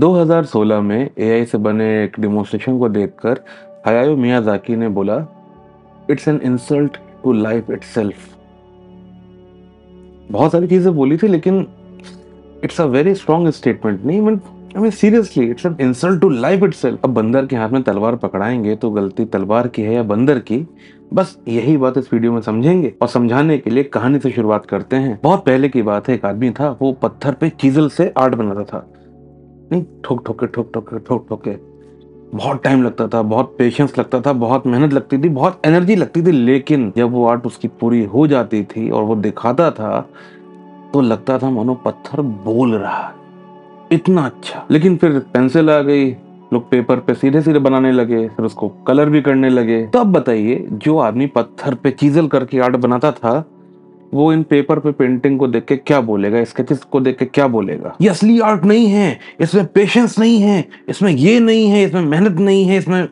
2016 में एआई से बने एक डेमोन्स्ट्रेशन को देखकर हायाओ मियाज़ाकी ने बोला, it's an insult to life itself. बहुत सारी चीजें बोली थी, लेकिन it's a very strong statement. नहीं, I mean seriously, it's an insult to life itself. अब बंदर के हाथ में तलवार पकड़ाएंगे तो गलती तलवार की है या बंदर की, बस यही बात इस वीडियो में समझेंगे। और समझाने के लिए कहानी से शुरुआत करते हैं। बहुत पहले की बात है, एक आदमी था, वो पत्थर पे चीजल से आर्ट बनाता था। नहीं, ठोक ठोके ठोक ठोके ठोक ठोके, बहुत टाइम लगता था, बहुत पेशेंस लगता था, बहुत मेहनत लगती थी, बहुत एनर्जी लगती थी। लेकिन जब वो आर्ट उसकी पूरी हो जाती थी और वो दिखाता था तो लगता था मानो पत्थर बोल रहा है, इतना अच्छा। लेकिन फिर पेंसिल आ गई, लोग पेपर पे सीधे सीधे बनाने लगे, फिर उसको कलर भी करने लगे। तो अब बताइए, जो आदमी पत्थर पे चीजल करके आर्ट बनाता था, वो इन पेपर पे पेंटिंग को देख के क्या बोलेगा, स्केचेस को देख के क्या बोलेगा? ये असली आर्ट नहीं है, इसमें पेशेंस नहीं है, इसमें ये नहीं है, इसमें मेहनत नहीं है, इसमें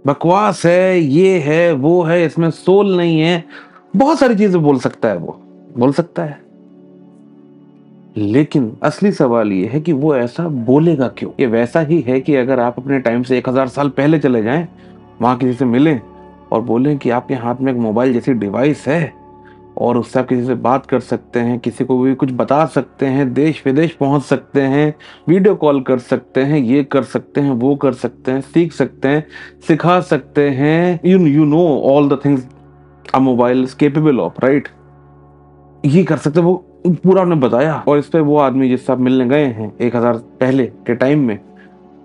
बकवास है, ये है, वो है, इसमें सोल नहीं है। बहुत सारी चीजें बोल सकता है, वो बोल सकता है। लेकिन असली सवाल ये है कि वो ऐसा बोलेगा क्यों? ये वैसा ही है कि अगर आप अपने टाइम से 1000 साल पहले चले जाएं, वहां किसी से मिलें और बोलें कि आपके हाथ में एक मोबाइल जैसी डिवाइस है और उससे आप किसी से बात कर सकते हैं, किसी को भी कुछ बता सकते हैं, देश विदेश पहुंच सकते हैं, वीडियो कॉल कर सकते हैं, ये कर सकते हैं, वो कर सकते हैं, सीख सकते हैं, सिखा सकते हैं, you know all the things a mobile is capable of, right? ये कर सकते हैं, वो पूरा उन्हें बताया। और इस पे वो आदमी जिससे आप मिलने गए हैं 1000 पहले के टाइम में,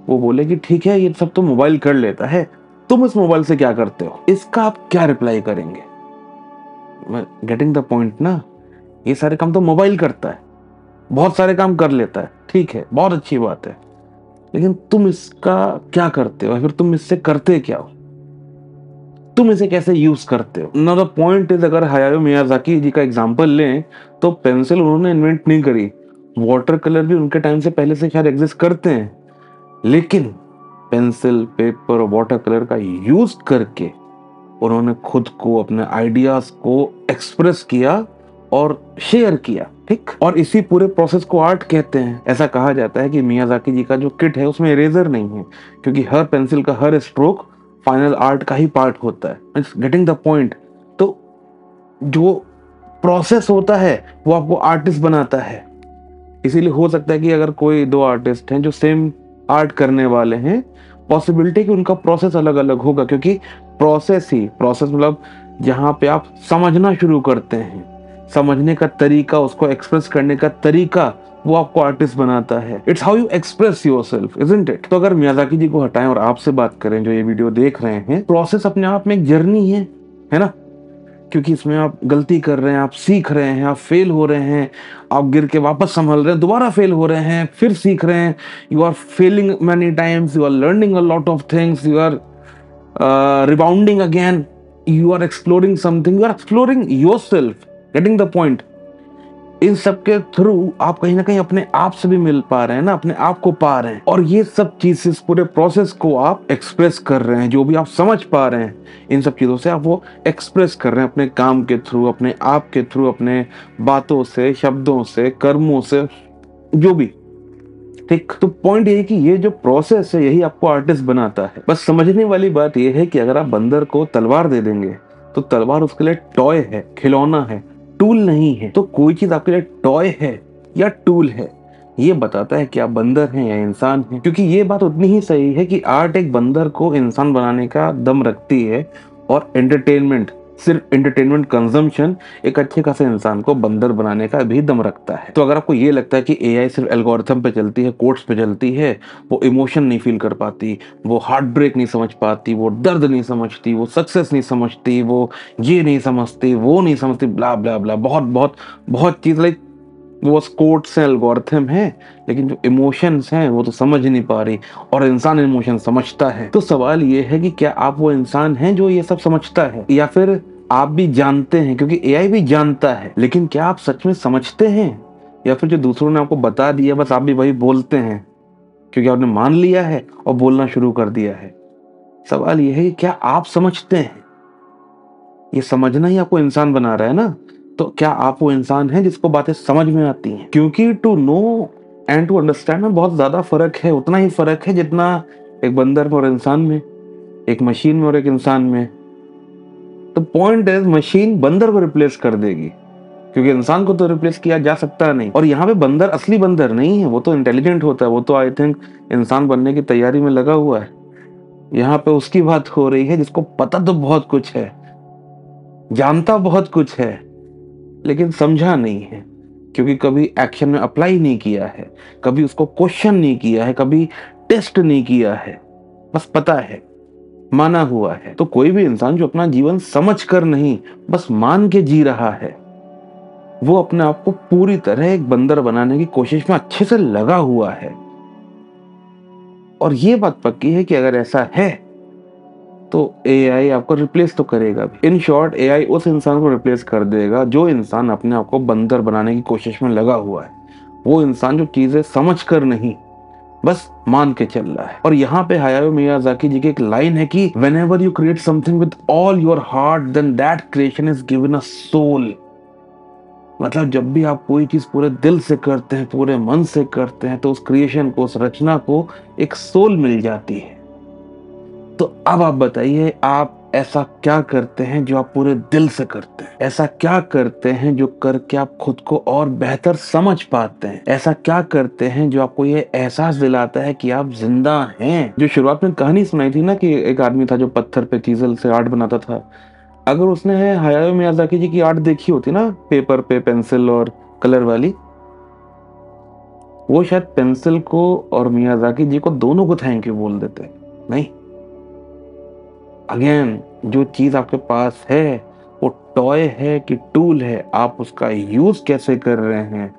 वो बोले कि ठीक है, ये सब तो मोबाइल कर लेता है, तुम इस मोबाइल से क्या करते हो? इसका आप क्या रिप्लाई करेंगे? गेटिंग द पॉइंट ना? ये सारे काम तो मोबाइल करता है, बहुत सारे काम कर लेता है, ठीक है, बहुत अच्छी बात है, लेकिन तुम इसका क्या करते हो? फिर तुम इससे करते क्या हो? तुम इसे कैसे यूज करते हो? नाउ द पॉइंट इज, अगर हायाओ मियाज़ाकी जी का एग्जांपल लें तो पेंसिल उन्होंने इन्वेंट नहीं करी, वाटर कलर भी उनके टाइम से पहले से शायद एग्जिस्ट करते हैं, लेकिन पेंसिल, पेपर और वाटर कलर का यूज करके उन्होंने खुद को, अपने आइडियाज को एक्सप्रेस किया और शेयर किया, ठीक? और इसी पूरे प्रोसेस को आर्ट कहते हैं। ऐसा कहा जाता है कि मियाज़ाकी जी का जो किट है उसमें इरेजर नहीं है, क्योंकि हर पेंसिल का हर स्ट्रोक फाइनल आर्ट का ही पार्ट होता है। It's getting the point. तो जो प्रोसेस होता है वो आपको आर्टिस्ट बनाता है। इसीलिए हो सकता है कि अगर कोई दो आर्टिस्ट हैं जो सेम आर्ट करने वाले हैं, पॉसिबिलिटी कि उनका प्रोसेस अलग अलग होगा, क्योंकि प्रोसेस मतलब जहां पे आप समझना शुरू करते हैं, समझने का तरीका, उसको एक्सप्रेस करने का तरीका, वो आपको आर्टिस्ट बनाता है। It's how you express yourself, isn't it? तो अगर मियाज़ाकी जी को हटाएं और आपसे बात करें जो ये वीडियो देख रहे हैं, प्रोसेस अपने आप में एक जर्नी है ना? क्योंकि इसमें आप गलती कर रहे हैं, आप सीख रहे हैं, आप फेल हो रहे हैं, आप गिर के वापस संभल रहे हैं, दोबारा फेल हो रहे हैं, फिर सीख रहे हैं, you are failing many times, you are learning a lot of things, you are rebounding again, you are exploring something, you are exploring yourself, getting the point? इन सब के थ्रू आप कहीं ना कहीं अपने आप से भी मिल पा रहे हैं ना, अपने आप को पा रहे हैं, और ये सब चीज, इस पूरे प्रोसेस को आप एक्सप्रेस कर रहे हैं। जो भी आप समझ पा रहे हैं इन सब चीजों से, आप वो एक्सप्रेस कर रहे हैं अपने काम के थ्रू, अपने आप के थ्रू, अपने बातों से, शब्दों से, कर्मों से, जो भी, ठीक? तो पॉइंट ये है कि ये जो प्रोसेस है यही आपको आर्टिस्ट बनाता है। बस समझने वाली बात ये है कि अगर आप बंदर को तलवार दे देंगे तो तलवार उसके लिए टॉय है, खिलौना है, टूल नहीं है। तो कोई चीज आपके लिए टॉय है या टूल है, ये बताता है कि आप बंदर हैं या इंसान हैं। क्योंकि ये बात उतनी ही सही है कि आर्ट एक बंदर को इंसान बनाने का दम रखती है, और एंटरटेनमेंट, सिर्फ एंटरटेनमेंट कंजम्पशन एक अच्छे खासे इंसान को बंदर बनाने का भी दम रखता है। तो अगर आपको ये लगता है कि एआई सिर्फ एल्गोरिथम पे चलती है, कोड्स पे चलती है, वो इमोशन नहीं फील कर पाती, वो हार्ट ब्रेक नहीं समझ पाती, वो दर्द नहीं समझती, वो सक्सेस नहीं समझती, वो ये नहीं समझती, वो नहीं समझती, ब्ला ब्ला ब्ला, बहुत बहुत बहुत चीज, लाइक वो कोड्स हैं, एल्गोरिथम है, लेकिन जो इमोशंस हैं वो तो समझ ही नहीं पा रही, और इंसान इमोशन समझता है। तो सवाल ये है कि क्या आप वो इंसान हैं जो ये सब समझता है, या फिर आप भी जानते हैं? क्योंकि एआई भी जानता है, लेकिन क्या आप सच में समझते हैं, या फिर जो दूसरों ने आपको बता दिया बस आप भी वही बोलते हैं क्योंकि आपने मान लिया है और बोलना शुरू कर दिया है? सवाल ये है कि क्या आप समझते हैं? ये समझना ही आपको इंसान बना रहा है ना? तो क्या आप वो इंसान हैं जिसको बातें समझ में आती हैं? क्योंकि to know and to understand में बहुत ज़्यादा फ़र्क है, उतना ही फ़र्क है जितना एक बंदर में और इंसान में, एक मशीन में और एक इंसान में। तो पॉइंट इज़ मशीन बंदर को रिप्लेस कर देगी, क्योंकि इंसान को तो रिप्लेस किया जा सकता नहीं। और यहाँ पे बंदर असली बंदर नहीं है, वो तो इंटेलिजेंट होता है, वो तो आई थिंक इंसान बनने की तैयारी में लगा हुआ है। यहाँ पे उसकी बात हो रही है जिसको पता तो बहुत कुछ है, जानता बहुत कुछ है, लेकिन समझा नहीं है, क्योंकि कभी एक्शन में अप्लाई नहीं किया है, कभी उसको क्वेश्चन नहीं किया है, कभी टेस्ट नहीं किया है, बस पता है, माना हुआ है। तो कोई भी इंसान जो अपना जीवन समझ कर नहीं, बस मान के जी रहा है, वो अपने आप को पूरी तरह एक बंदर बनाने की कोशिश में अच्छे से लगा हुआ है। और ये बात पक्की है कि अगर ऐसा है तो एआई आपको रिप्लेस तो करेगा भी। इन शॉर्ट, एआई उस इंसान को रिप्लेस कर देगा जो इंसान अपने आप को बंदर बनाने की कोशिश में लगा हुआ है, वो इंसान जो चीजें समझ कर नहीं, बस मान के चल रहा है। और यहाँ पे हायाओ मियाजाकी जी की एक लाइन है कि whenever you create something with all your heart, then that creation is given a soul। मतलब जब भी आप कोई चीज पूरे दिल से करते हैं, पूरे मन से करते हैं, तो उस क्रिएशन को, उस रचना को एक सोल मिल जाती है। तो अब आप बताइए, आप ऐसा क्या करते हैं जो आप पूरे दिल से करते हैं? ऐसा क्या करते हैं जो करके आप खुद को और बेहतर समझ पाते हैं? ऐसा क्या करते हैं जो आपको ये एहसास दिलाता है कि आप जिंदा हैं? जो शुरुआत में कहानी सुनाई थी ना कि एक आदमी था जो पत्थर पे चीजल से आर्ट बनाता था, अगर उसने हायाओ मियाजाकी जी की आर्ट देखी होती ना, पेपर पे पेंसिल और कलर वाली, वो शायद पेंसिल को और मियाजाकी जी को दोनों को थैंक यू बोल देते। नहीं, अगेन, जो चीज आपके पास है वो टॉय है कि टूल है, आप उसका यूज कैसे कर रहे हैं?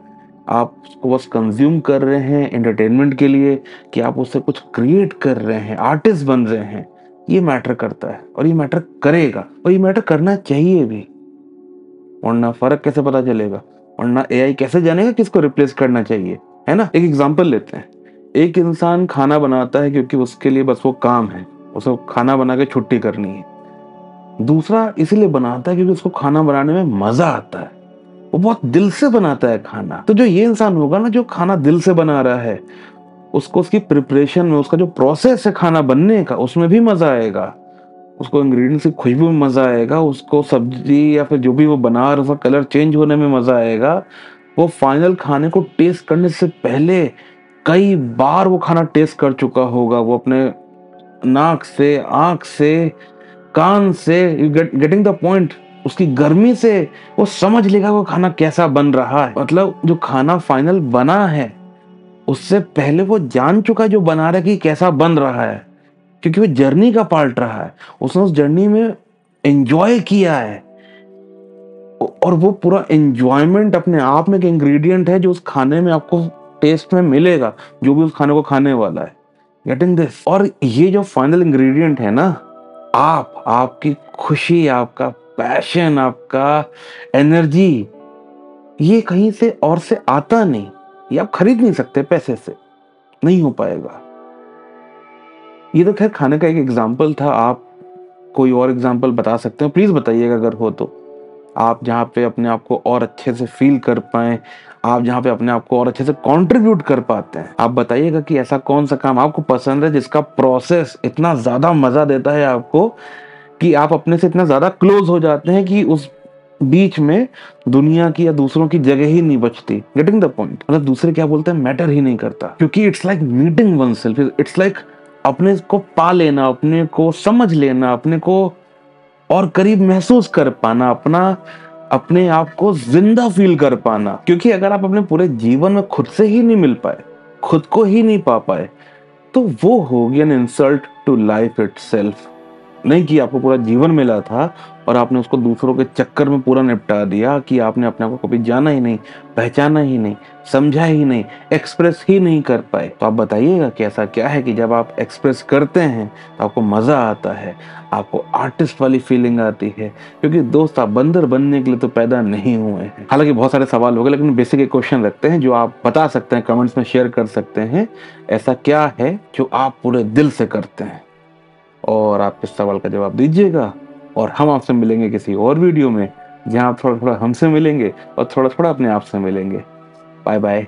आप उसको बस कंज्यूम कर रहे हैं एंटरटेनमेंट के लिए, कि आप उससे कुछ क्रिएट कर रहे हैं, आर्टिस्ट बन रहे हैं? ये मैटर करता है, और ये मैटर करेगा, और ये मैटर करना चाहिए भी। वरना फर्क कैसे पता चलेगा? वरना एआई कैसे जानेगा किसको रिप्लेस करना चाहिए? है ना। एक एग्जांपल लेते हैं। एक इंसान खाना बनाता है क्योंकि उसके लिए बस वो काम है, उसको खाना बना के छुट्टी करनी है। दूसरा इसलिए बनाता है क्योंकि उसको खाना बनाने में मजा आता है, वो बहुत दिल से बनाता है खाना। तो जो ये इंसान होगा ना, जो खाना दिल से बना रहा है, उसको उसकी प्रिपरेशन में, उसका जो प्रोसेस है खाना बनने का, उसमें भी मजा आएगा, उसको इंग्रेडिएंट्स की खुशबू में मजा आएगा, उसको सब्जी या फिर जो भी वो बना रहा है उसका कलर चेंज होने में मजा आएगा। वो फाइनल खाने को टेस्ट करने से पहले कई बार वो खाना टेस्ट कर चुका होगा, वो अपने नाक से, आंख से, कान से, गेटिंग द पॉइंट, उसकी गर्मी से वो समझ लेगा वो खाना कैसा बन रहा है। मतलब जो खाना फाइनल बना है, उससे पहले वो जान चुका है जो बना रहा है कि कैसा बन रहा है, क्योंकि वो जर्नी का पार्ट रहा है, उसने उस जर्नी में एंजॉय किया है। और वो पूरा एंजॉयमेंट अपने आप में एक इंग्रेडिएंट है जो उस खाने में आपको टेस्ट में मिलेगा, जो भी उस खाने को खाने वाला है। Getting this? और ये जो फाइनल इंग्रेडिएंट है ना, आपकी खुशी, आपका पैशन, आपका एनर्जी, ये कहीं से और से आता नहीं, ये आप खरीद नहीं सकते पैसे से, नहीं हो पाएगा। ये तो खैर खाने का एक एग्जाम्पल था, आप कोई और एग्जाम्पल बता सकते हो, प्लीज बताइएगा अगर हो तो। आप जहाँ पे अपने आप को और अच्छे से फील कर पाए, आप जहाँ पे अपने आप को और अच्छे से कंट्रीब्यूट कर पाते हैं, आप बताइएगा कि ऐसा कौन सा काम आपको पसंद है जिसका प्रोसेस इतना ज्यादा मजा देता है आपको कि आप अपने से इतना ज्यादा क्लोज हो जाते हैं कि उस बीच में दुनिया की या दूसरों की जगह ही नहीं बचती। Getting the point? मतलब दूसरे क्या बोलते हैं मैटर ही नहीं करता, क्योंकि it's like meeting one self, it's like अपने को पा लेना, अपने को समझ लेना, अपने को और करीब महसूस कर पाना, अपने आप को जिंदा फील कर पाना। क्योंकि अगर आप अपने पूरे जीवन में खुद से ही नहीं मिल पाए, खुद को ही नहीं पा पाए, तो वो होगी an insult to life itself. नहीं कि आपको पूरा जीवन मिला था और आपने उसको दूसरों के चक्कर में पूरा निपटा दिया, कि आपने अपने आप को कभी जाना ही नहीं, पहचाना ही नहीं, समझा ही नहीं, एक्सप्रेस ही नहीं कर पाए। तो आप बताइएगा कि ऐसा क्या है कि जब आप एक्सप्रेस करते हैं तो आपको मजा आता है, आपको आर्टिस्ट वाली फीलिंग आती है। क्योंकि दोस्त, आप बंदर बनने के लिए तो पैदा नहीं हुए हैं। हालांकि बहुत सारे सवाल हो गए, लेकिन बेसिक एक क्वेश्चन रखते हैं जो आप बता सकते हैं, कमेंट्स में शेयर कर सकते हैं। ऐसा क्या है जो आप पूरे दिल से करते हैं? और आप इस सवाल का जवाब दीजिएगा, और हम आपसे मिलेंगे किसी और वीडियो में, जहां आप थोड़ा थोड़ा हमसे मिलेंगे और थोड़ा थोड़ा अपने आप से मिलेंगे। Bye bye.